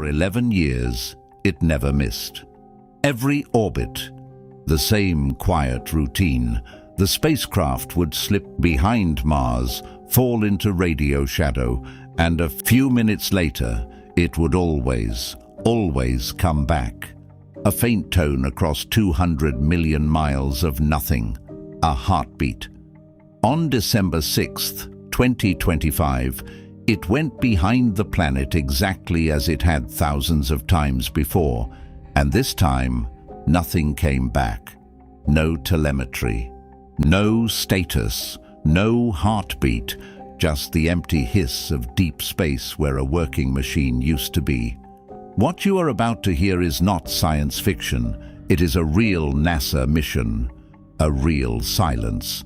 For 11 years, it never missed. Every orbit, the same quiet routine. The spacecraft would slip behind Mars, fall into radio shadow, and a few minutes later, it would always come back. A faint tone across 200 million miles of nothing. A heartbeat. On December 6th, 2025, it went behind the planet exactly as it had thousands of times before, and this time, nothing came back. No telemetry, no status, no heartbeat, just the empty hiss of deep space where a working machine used to be. What you are about to hear is not science fiction. It is a real NASA mission, a real silence.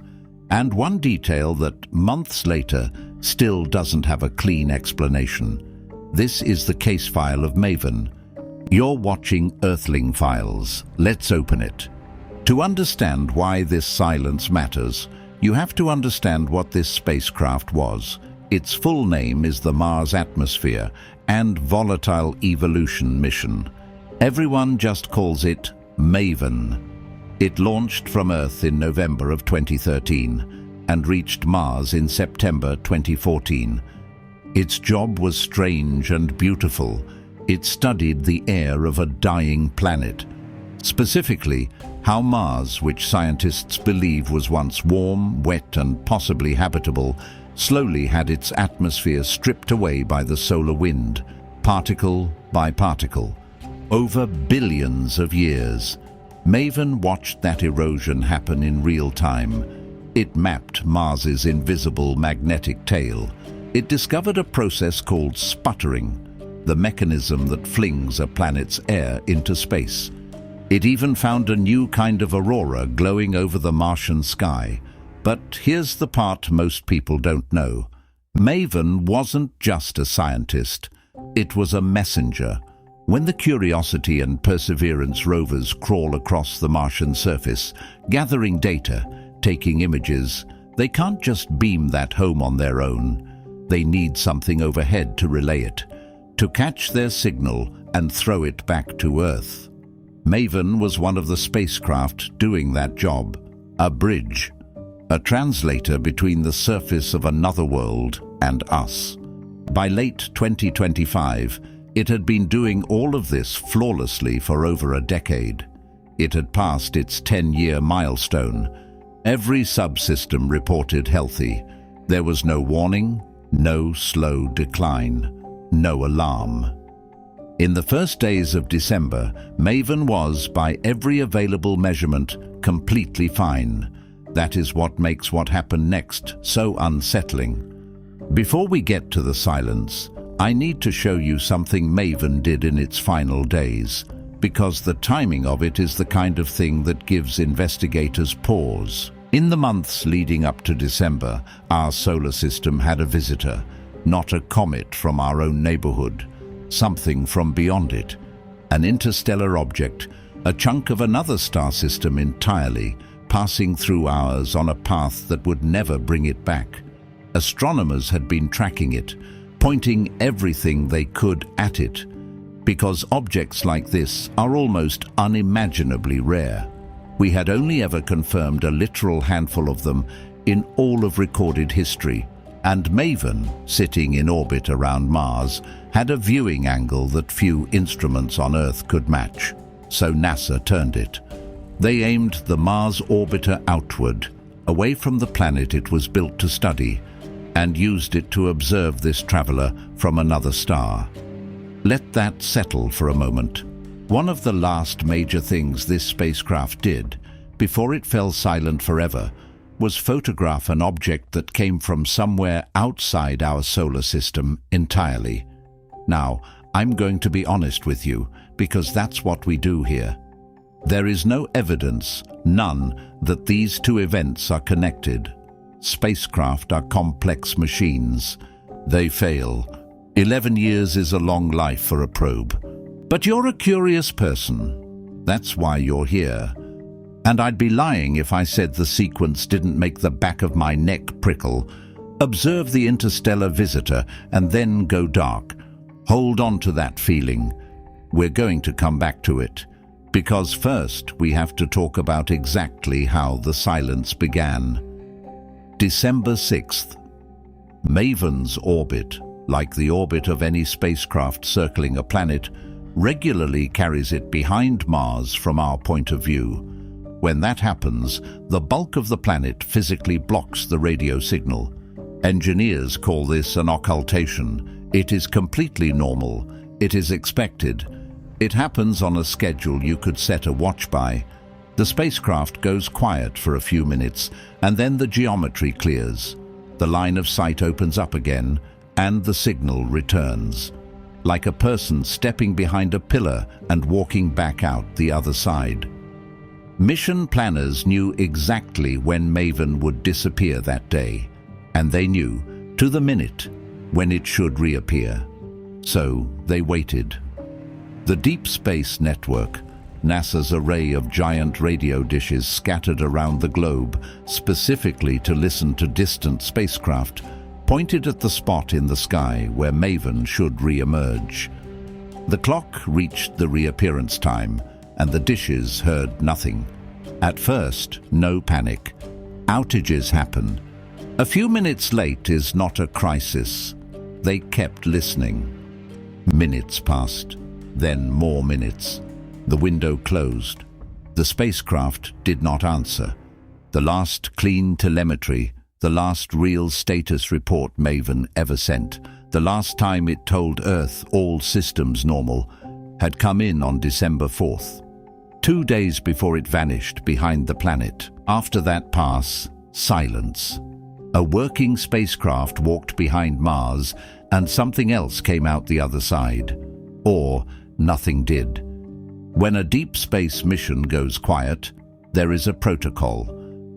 And one detail that, months later, still doesn't have a clean explanation. This is the case file of MAVEN. You're watching Earthling Files. Let's open it. To understand why this silence matters, you have to understand what this spacecraft was. Its full name is the Mars Atmosphere and Volatile Evolution Mission. Everyone just calls it MAVEN. It launched from Earth in November of 2013 and reached Mars in September 2014. Its job was strange and beautiful. It studied the air of a dying planet. Specifically, how Mars, which scientists believe was once warm, wet, and possibly habitable, slowly had its atmosphere stripped away by the solar wind, particle by particle. Over billions of years, MAVEN watched that erosion happen in real time. It mapped Mars's invisible magnetic tail. It discovered a process called sputtering, the mechanism that flings a planet's air into space. It even found a new kind of aurora glowing over the Martian sky. But here's the part most people don't know. MAVEN wasn't just a scientist. It was a messenger. When the Curiosity and Perseverance rovers crawl across the Martian surface, gathering data, taking images, they can't just beam that home on their own. They need something overhead to relay it, to catch their signal and throw it back to Earth. MAVEN was one of the spacecraft doing that job. A bridge, a translator between the surface of another world and us. By late 2025, it had been doing all of this flawlessly for over a decade. It had passed its 10-year milestone. Every subsystem reported healthy. There was no warning, no slow decline, no alarm. In the first days of December, MAVEN was, by every available measurement, completely fine. That is what makes what happened next so unsettling. Before we get to the silence, I need to show you something MAVEN did in its final days, because the timing of it is the kind of thing that gives investigators pause. In the months leading up to December, our solar system had a visitor, not a comet from our own neighborhood, something from beyond it, an interstellar object, a chunk of another star system entirely, passing through ours on a path that would never bring it back. Astronomers had been tracking it, pointing everything they could at it, because objects like this are almost unimaginably rare. We had only ever confirmed a literal handful of them in all of recorded history, and MAVEN, sitting in orbit around Mars, had a viewing angle that few instruments on Earth could match. So NASA turned it. They aimed the Mars orbiter outward, away from the planet it was built to study, and used it to observe this traveler from another star. Let that settle for a moment. One of the last major things this spacecraft did, before it fell silent forever, was photograph an object that came from somewhere outside our solar system entirely. Now, I'm going to be honest with you, because that's what we do here. There is no evidence, none, that these two events are connected. Spacecraft are complex machines. They fail. 11 years is a long life for a probe. But you're a curious person. That's why you're here. And I'd be lying if I said the sequence didn't make the back of my neck prickle. Observe the interstellar visitor and then go dark. Hold on to that feeling. We're going to come back to it, because first we have to talk about exactly how the silence began. December 6th. MAVEN's orbit, like the orbit of any spacecraft circling a planet, regularly carries it behind Mars from our point of view. When that happens, the bulk of the planet physically blocks the radio signal. Engineers call this an occultation. It is completely normal. It is expected. It happens on a schedule you could set a watch by. The spacecraft goes quiet for a few minutes, and then the geometry clears. The line of sight opens up again, and the signal returns, like a person stepping behind a pillar and walking back out the other side. Mission planners knew exactly when MAVEN would disappear that day, and they knew, to the minute, when it should reappear. So they waited. The Deep Space Network, NASA's array of giant radio dishes scattered around the globe, specifically to listen to distant spacecraft, pointed at the spot in the sky where MAVEN should re-emerge. The clock reached the reappearance time, and the dishes heard nothing. At first, no panic. Outages happen. A few minutes late is not a crisis. They kept listening. Minutes passed, then more minutes. The window closed. The spacecraft did not answer. The last clean telemetry, the last real status report MAVEN ever sent, the last time it told Earth all systems normal, had come in on December 4th. 2 days before it vanished behind the planet. After that pass, silence. A working spacecraft walked behind Mars, and something else came out the other side. Or nothing did. When a deep space mission goes quiet, there is a protocol,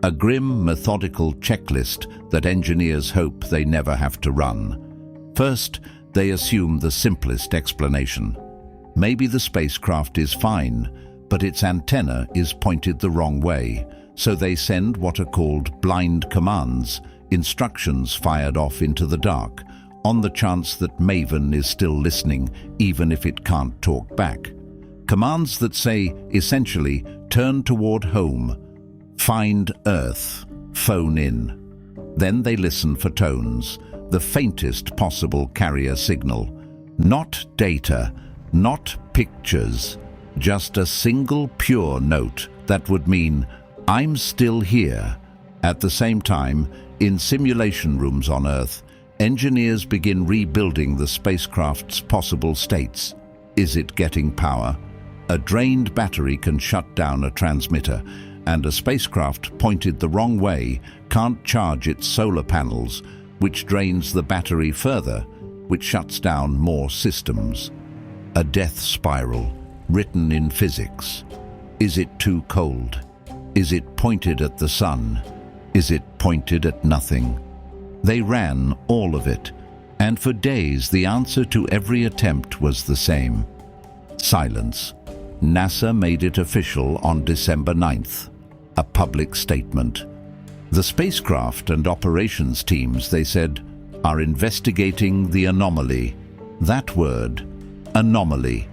a grim, methodical checklist that engineers hope they never have to run. First, they assume the simplest explanation. Maybe the spacecraft is fine, but its antenna is pointed the wrong way, so they send what are called blind commands, instructions fired off into the dark, on the chance that MAVEN is still listening, even if it can't talk back. Commands that say, essentially, turn toward home, find Earth, phone in. Then they listen for tones, the faintest possible carrier signal. Not data, not pictures, just a single pure note that would mean, I'm still here. At the same time, in simulation rooms on Earth, engineers begin rebuilding the spacecraft's possible states. Is it getting power? A drained battery can shut down a transmitter, and a spacecraft pointed the wrong way can't charge its solar panels, which drains the battery further, which shuts down more systems. A death spiral, written in physics. Is it too cold? Is it pointed at the sun? Is it pointed at nothing? They ran all of it, and for days the answer to every attempt was the same. Silence. NASA made it official on December 9th, a public statement. The spacecraft and operations teams, they said, are investigating the anomaly. That word, anomaly.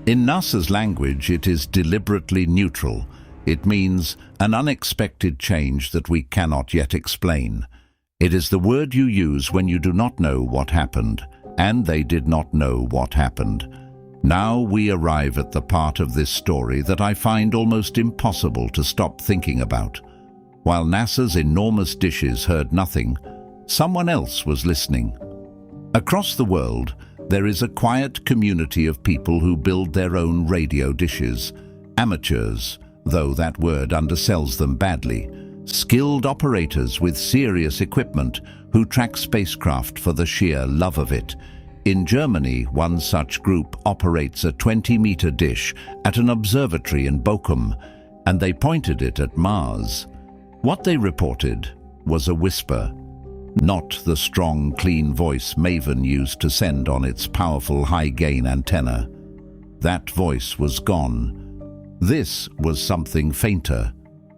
In NASA's language, it is deliberately neutral. It means an unexpected change that we cannot yet explain. It is the word you use when you do not know what happened, and they did not know what happened. Now we arrive at the part of this story that I find almost impossible to stop thinking about. While NASA's enormous dishes heard nothing, someone else was listening. Across the world, there is a quiet community of people who build their own radio dishes. Amateurs, though that word undersells them badly. Skilled operators with serious equipment who track spacecraft for the sheer love of it. In Germany, one such group operates a 20-meter dish at an observatory in Bochum, and they pointed it at Mars. What they reported was a whisper, not the strong, clean voice MAVEN used to send on its powerful high-gain antenna. That voice was gone. This was something fainter,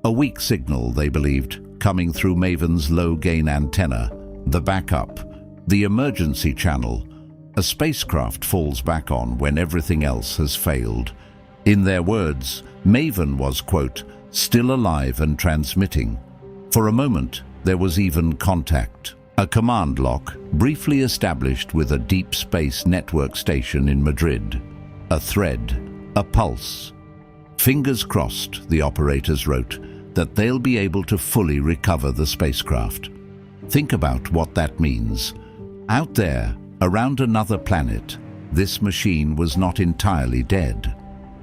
a weak signal, they believed, coming through MAVEN's low-gain antenna, the backup, the emergency channel, a spacecraft falls back on when everything else has failed. In their words, MAVEN was, quote, still alive and transmitting. For a moment, there was even contact. A command lock, briefly established with a deep space network station in Madrid. A thread, a pulse. Fingers crossed, the operators wrote, that they'll be able to fully recover the spacecraft. Think about what that means. Out there, around another planet, this machine was not entirely dead.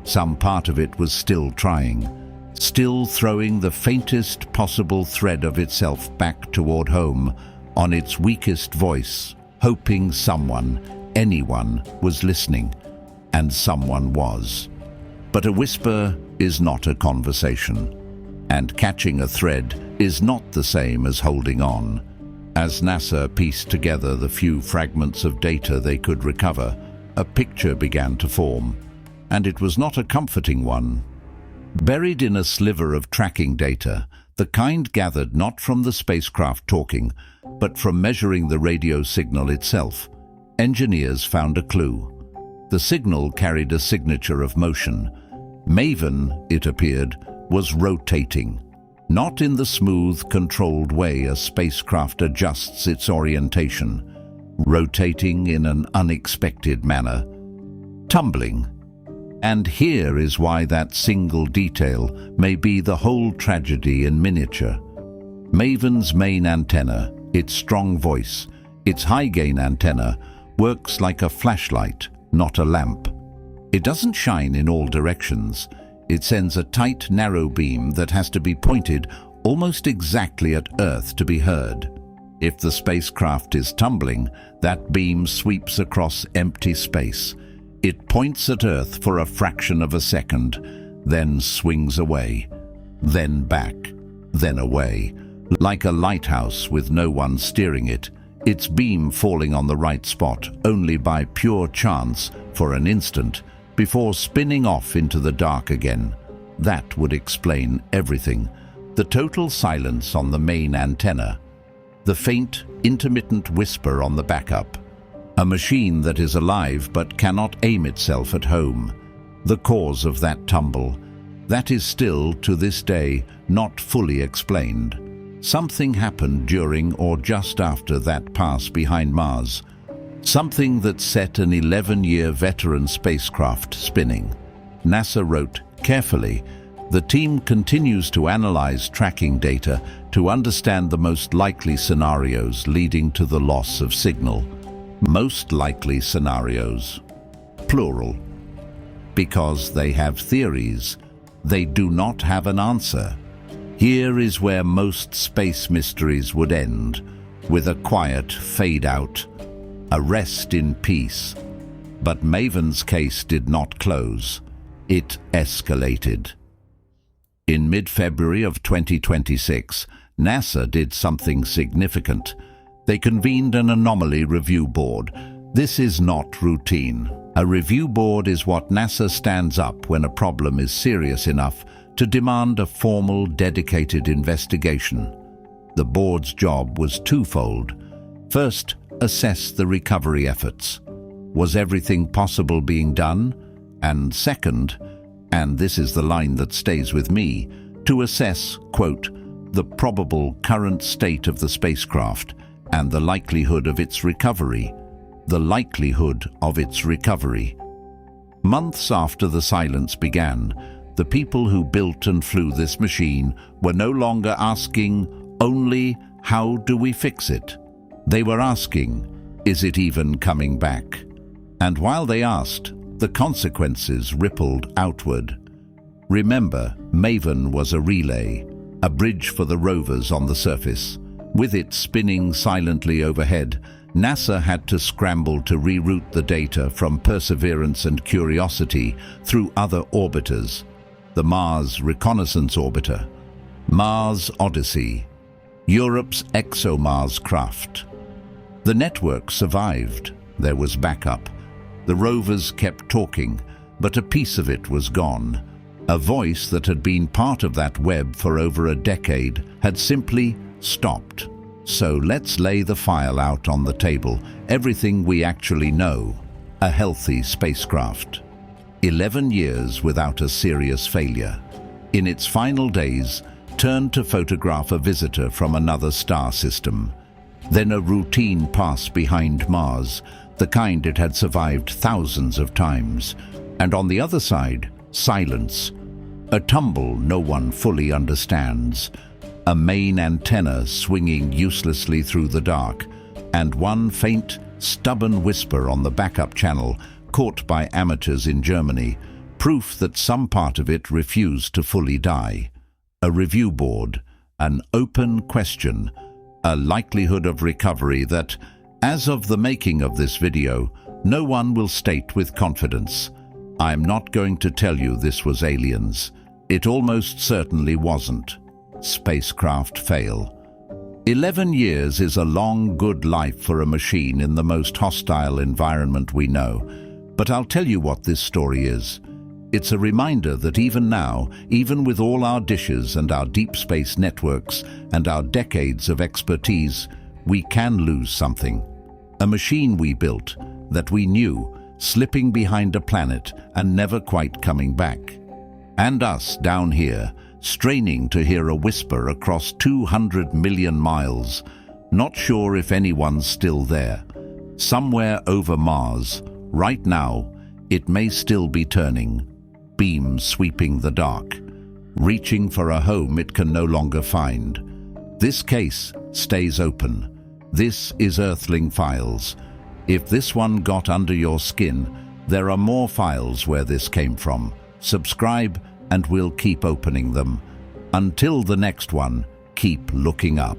Some part of it was still trying, still throwing the faintest possible thread of itself back toward home, on its weakest voice, hoping someone, anyone, was listening. And someone was. But a whisper is not a conversation. And catching a thread is not the same as holding on. As NASA pieced together the few fragments of data they could recover, a picture began to form. And it was not a comforting one. Buried in a sliver of tracking data, the kind gathered not from the spacecraft talking, but from measuring the radio signal itself, engineers found a clue. The signal carried a signature of motion. MAVEN, it appeared, was rotating. Not in the smooth, controlled way a spacecraft adjusts its orientation. Rotating in an unexpected manner. Tumbling. And here is why that single detail may be the whole tragedy in miniature. MAVEN's main antenna, its strong voice, its high-gain antenna, works like a flashlight, not a lamp. It doesn't shine in all directions. It sends a tight, narrow beam that has to be pointed almost exactly at Earth to be heard. If the spacecraft is tumbling, that beam sweeps across empty space. It points at Earth for a fraction of a second, then swings away, then back, then away. Like a lighthouse with no one steering it, its beam falling on the right spot only by pure chance for an instant before spinning off into the dark again. That would explain everything. The total silence on the main antenna. The faint, intermittent whisper on the backup. A machine that is alive but cannot aim itself at home. The cause of that tumble. That is still, to this day, not fully explained. Something happened during or just after that pass behind Mars. Something that set an 11-year veteran spacecraft spinning. NASA wrote, carefully, the team continues to analyze tracking data to understand the most likely scenarios leading to the loss of signal. Most likely scenarios. Plural. Because they have theories. They do not have an answer. Here is where most space mysteries would end, with a quiet fade out, a rest in peace. But MAVEN's case did not close. It escalated. In mid-February of 2026, NASA did something significant. They convened an anomaly review board. This is not routine. A review board is what NASA stands up when a problem is serious enough to demand a formal, dedicated investigation. The board's job was twofold. First, assess the recovery efforts. Was everything possible being done? And second, and this is the line that stays with me, to assess, quote, the probable current state of the spacecraft and the likelihood of its recovery. The likelihood of its recovery. Months after the silence began, the people who built and flew this machine were no longer asking only, how do we fix it? They were asking, is it even coming back? And while they asked, the consequences rippled outward. Remember, MAVEN was a relay, a bridge for the rovers on the surface. With it spinning silently overhead, NASA had to scramble to reroute the data from Perseverance and Curiosity through other orbiters. The Mars Reconnaissance Orbiter, Mars Odyssey, Europe's ExoMars craft. The network survived. There was backup. The rovers kept talking, but a piece of it was gone. A voice that had been part of that web for over a decade had simply stopped. So let's lay the file out on the table, everything we actually know. A healthy spacecraft. 11 years without a serious failure. In its final days, turned to photograph a visitor from another star system. Then a routine pass behind Mars, the kind it had survived thousands of times. And on the other side, silence. A tumble no one fully understands. A main antenna swinging uselessly through the dark. And one faint, stubborn whisper on the backup channel, caught by amateurs in Germany, proof that some part of it refused to fully die. A review board, an open question, a likelihood of recovery that, as of the making of this video, no one will state with confidence. I'm not going to tell you this was aliens. It almost certainly wasn't. Spacecraft fail. 11 years is a long, good life for a machine in the most hostile environment we know. But I'll tell you what this story is. It's a reminder that even now, even with all our dishes and our deep space networks and our decades of expertise, we can lose something. A machine we built, that we knew, slipping behind a planet and never quite coming back. And us down here, straining to hear a whisper across 200 million miles, not sure if anyone's still there. Somewhere over Mars, right now, it may still be turning, beams sweeping the dark, reaching for a home it can no longer find. This case stays open. This is Earthling Files. If this one got under your skin, there are more files where this came from. Subscribe and we'll keep opening them. Until the next one, keep looking up.